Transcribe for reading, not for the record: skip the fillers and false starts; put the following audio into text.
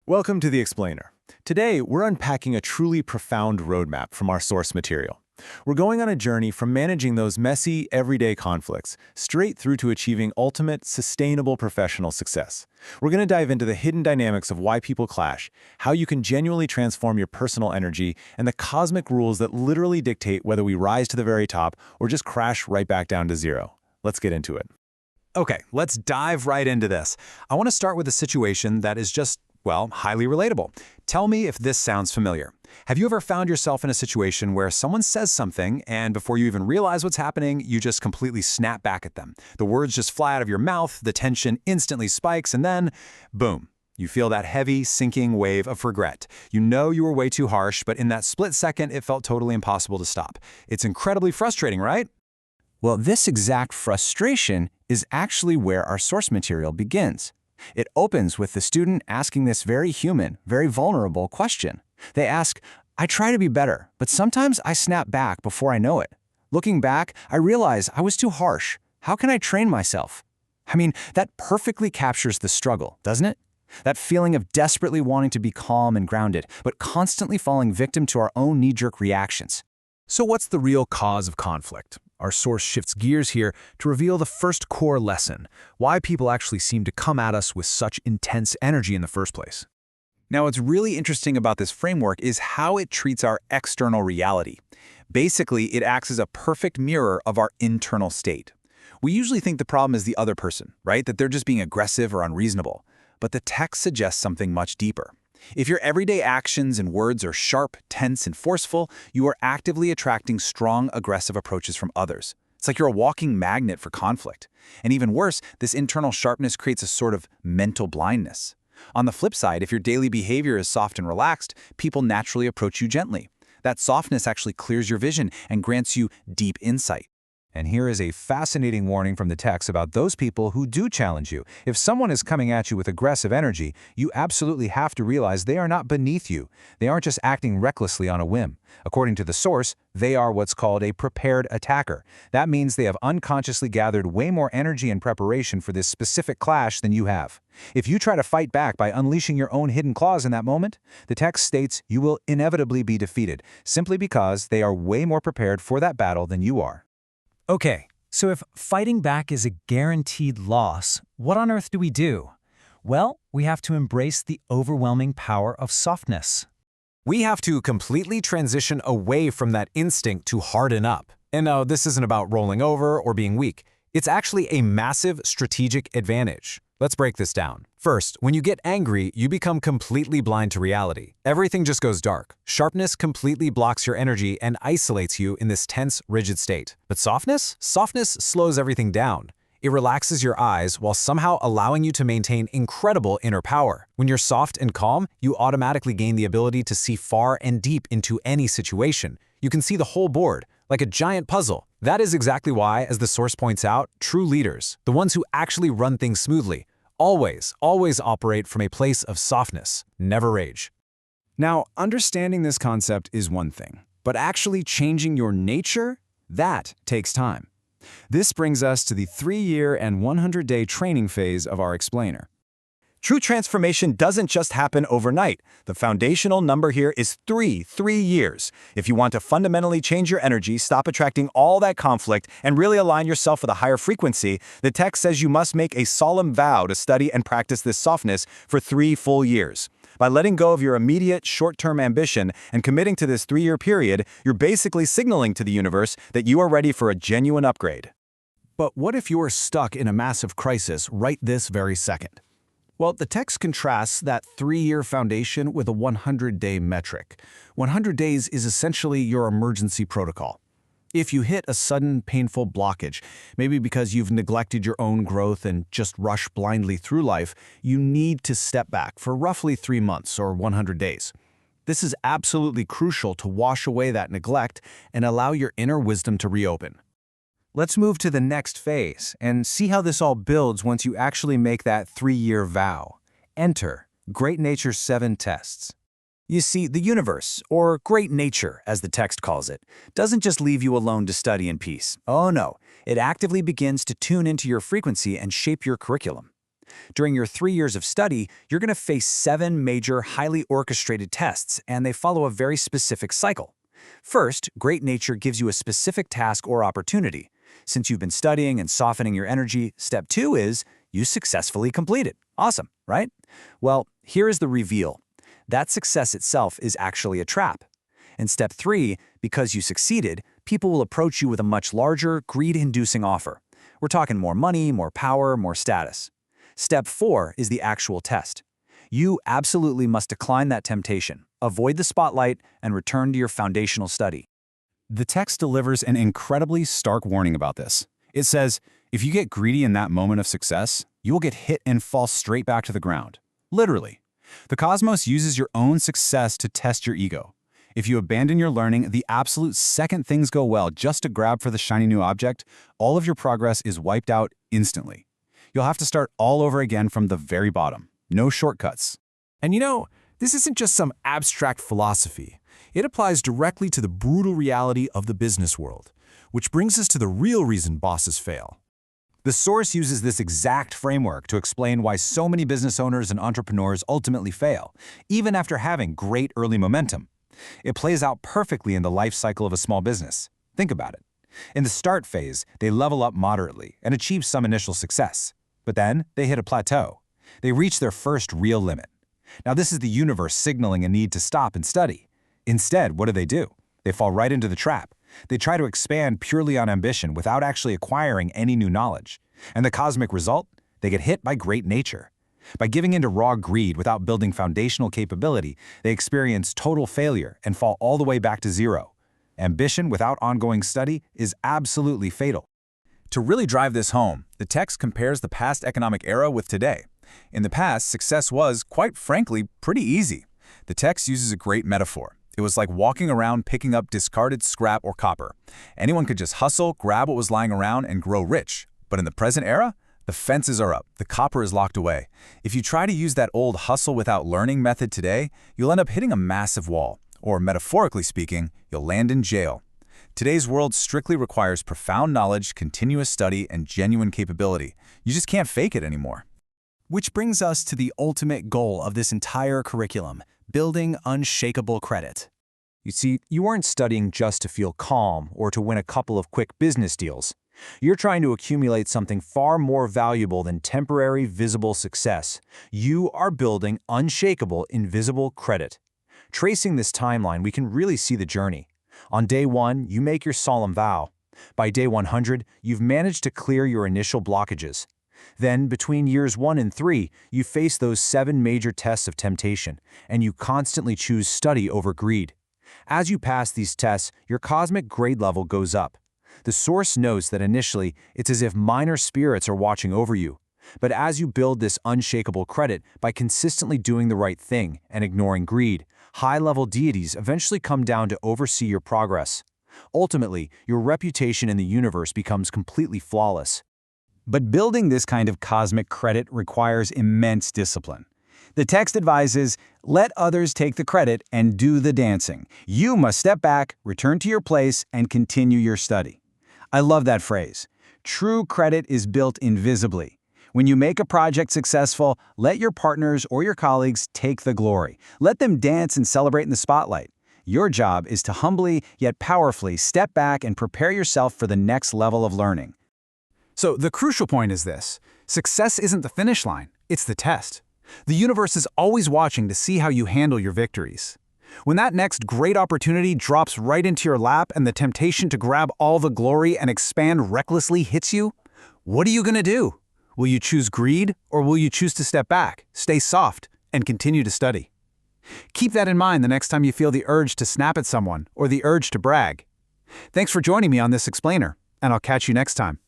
Welcome to The Explainer. Today, we're unpacking a truly profound roadmap from our source material. We're going on a journey from managing those messy, everyday conflicts straight through to achieving ultimate, sustainable professional success. We're going to dive into the hidden dynamics of why people clash, how you can genuinely transform your personal energy, and the cosmic rules that literally dictate whether we rise to the very top or just crash right back down to zero. Let's get into it. Okay, let's dive right into this. I want to start with a situation that is just, well, highly relatable. Tell me if this sounds familiar. Have you ever found yourself in a situation where someone says something and before you even realize what's happening, you just completely snap back at them? The words just fly out of your mouth, the tension instantly spikes, and then, boom, you feel that heavy, sinking wave of regret. You know you were way too harsh, but in that split second, it felt totally impossible to stop. It's incredibly frustrating, right? Well, this exact frustration is actually where our source material begins. It opens with the student asking this very human, very vulnerable question. They ask, I try to be better, but sometimes I snap back before I know it. Looking back, I realize I was too harsh. How can I train myself? I mean, that perfectly captures the struggle, doesn't it? That feeling of desperately wanting to be calm and grounded, but constantly falling victim to our own knee-jerk reactions. So what's the real cause of conflict? Our source shifts gears here to reveal the first core lesson, why people actually seem to come at us with such intense energy in the first place. Now, what's really interesting about this framework is how it treats our external reality. Basically, it acts as a perfect mirror of our internal state. We usually think the problem is the other person, right? That they're just being aggressive or unreasonable. But the text suggests something much deeper. If your everyday actions and words are sharp, tense, and forceful, you are actively attracting strong, aggressive approaches from others. It's like you're a walking magnet for conflict. And even worse, this internal sharpness creates a sort of mental blindness. On the flip side, if your daily behavior is soft and relaxed, people naturally approach you gently. That softness actually clears your vision and grants you deep insight. And here is a fascinating warning from the text about those people who do challenge you. If someone is coming at you with aggressive energy, you absolutely have to realize they are not beneath you. They aren't just acting recklessly on a whim. According to the source, they are what's called a prepared attacker. That means they have unconsciously gathered way more energy and preparation for this specific clash than you have. If you try to fight back by unleashing your own hidden claws in that moment, the text states you will inevitably be defeated, simply because they are way more prepared for that battle than you are. Okay, so if fighting back is a guaranteed loss, what on earth do we do? Well, we have to embrace the overwhelming power of softness. We have to completely transition away from that instinct to harden up. And no, this isn't about rolling over or being weak. It's actually a massive strategic advantage. Let's break this down. First, when you get angry, you become completely blind to reality. Everything just goes dark. Sharpness completely blocks your energy and isolates you in this tense, rigid state. But softness? Softness slows everything down. It relaxes your eyes while somehow allowing you to maintain incredible inner power. When you're soft and calm, you automatically gain the ability to see far and deep into any situation. You can see the whole board, like a giant puzzle. That is exactly why, as the source points out, true leaders, the ones who actually run things smoothly, always operate from a place of softness, never rage. Now, understanding this concept is one thing, but actually changing your nature, that takes time. This brings us to the 3-year and 100-day training phase of our explainer. True transformation doesn't just happen overnight. The foundational number here is 3 years. If you want to fundamentally change your energy, stop attracting all that conflict, and really align yourself with a higher frequency, the text says you must make a solemn vow to study and practice this softness for 3 full years. By letting go of your immediate, short-term ambition and committing to this 3-year period, you're basically signaling to the universe that you are ready for a genuine upgrade. But what if you're stuck in a massive crisis right this very second? Well, the text contrasts that 3-year foundation with a 100-day metric. 100 days is essentially your emergency protocol. If you hit a sudden, painful blockage, maybe because you've neglected your own growth and just rushed blindly through life, you need to step back for roughly 3 months or 100 days. This is absolutely crucial to wash away that neglect and allow your inner wisdom to reopen. Let's move to the next phase and see how this all builds once you actually make that 3-year vow. Enter Great Nature 7 tests. You see, the universe, or great nature as the text calls it, doesn't just leave you alone to study in peace. Oh no, it actively begins to tune into your frequency and shape your curriculum. During your 3 years of study, you're going to face 7 major, highly orchestrated tests, and they follow a very specific cycle. First, great nature gives you a specific task or opportunity. Since you've been studying and softening your energy, step 2 is you successfully complete it. Awesome, right? Well, here is the reveal. That success itself is actually a trap. In step 3, because you succeeded, people will approach you with a much larger, greed-inducing offer. We're talking more money, more power, more status. Step 4 is the actual test. You absolutely must decline that temptation, avoid the spotlight, and return to your foundational study. The text delivers an incredibly stark warning about this. It says, if you get greedy in that moment of success, you will get hit and fall straight back to the ground. Literally. The cosmos uses your own success to test your ego. If you abandon your learning the absolute second things go well just to grab for the shiny new object, all of your progress is wiped out instantly. You'll have to start all over again from the very bottom. No shortcuts. And you know, this isn't just some abstract philosophy. It applies directly to the brutal reality of the business world, which brings us to the real reason bosses fail. The source uses this exact framework to explain why so many business owners and entrepreneurs ultimately fail, even after having great early momentum. It plays out perfectly in the life cycle of a small business. Think about it. In the start phase, they level up moderately and achieve some initial success. But then they hit a plateau. They reach their first real limit. Now this is the universe signaling a need to stop and study. Instead, what do? They fall right into the trap. They try to expand purely on ambition without actually acquiring any new knowledge. And the cosmic result? They get hit by great nature. By giving into raw greed without building foundational capability, they experience total failure and fall all the way back to zero. Ambition without ongoing study is absolutely fatal. To really drive this home, the text compares the past economic era with today. In the past, success was, quite frankly, pretty easy. The text uses a great metaphor. It was like walking around picking up discarded scrap or copper. Anyone could just hustle, grab what was lying around, and grow rich. But in the present era, the fences are up, the copper is locked away. If you try to use that old hustle without learning method today, you'll end up hitting a massive wall. Or metaphorically speaking, you'll land in jail. Today's world strictly requires profound knowledge, continuous study, and genuine capability. You just can't fake it anymore. Which brings us to the ultimate goal of this entire curriculum, building unshakable credit. You see, you aren't studying just to feel calm or to win a couple of quick business deals. You're trying to accumulate something far more valuable than temporary visible success. You are building unshakable invisible credit. Tracing this timeline, we can really see the journey. On day 1, you make your solemn vow. By day 100, you've managed to clear your initial blockages. Then, between years 1 and 3, you face those 7 major tests of temptation, and you constantly choose study over greed. As you pass these tests, your cosmic grade level goes up. The source notes that initially, it's as if minor spirits are watching over you. But as you build this unshakable credit by consistently doing the right thing and ignoring greed, high-level deities eventually come down to oversee your progress. Ultimately, your reputation in the universe becomes completely flawless. But building this kind of cosmic credit requires immense discipline. The text advises, let others take the credit and do the dancing. You must step back, return to your place, and continue your study. I love that phrase. True credit is built invisibly. When you make a project successful, let your partners or your colleagues take the glory. Let them dance and celebrate in the spotlight. Your job is to humbly yet powerfully step back and prepare yourself for the next level of learning. So the crucial point is this. Success isn't the finish line, it's the test. The universe is always watching to see how you handle your victories. When that next great opportunity drops right into your lap and the temptation to grab all the glory and expand recklessly hits you, what are you going to do? Will you choose greed, or will you choose to step back, stay soft, and continue to study? Keep that in mind the next time you feel the urge to snap at someone or the urge to brag. Thanks for joining me on this explainer, and I'll catch you next time.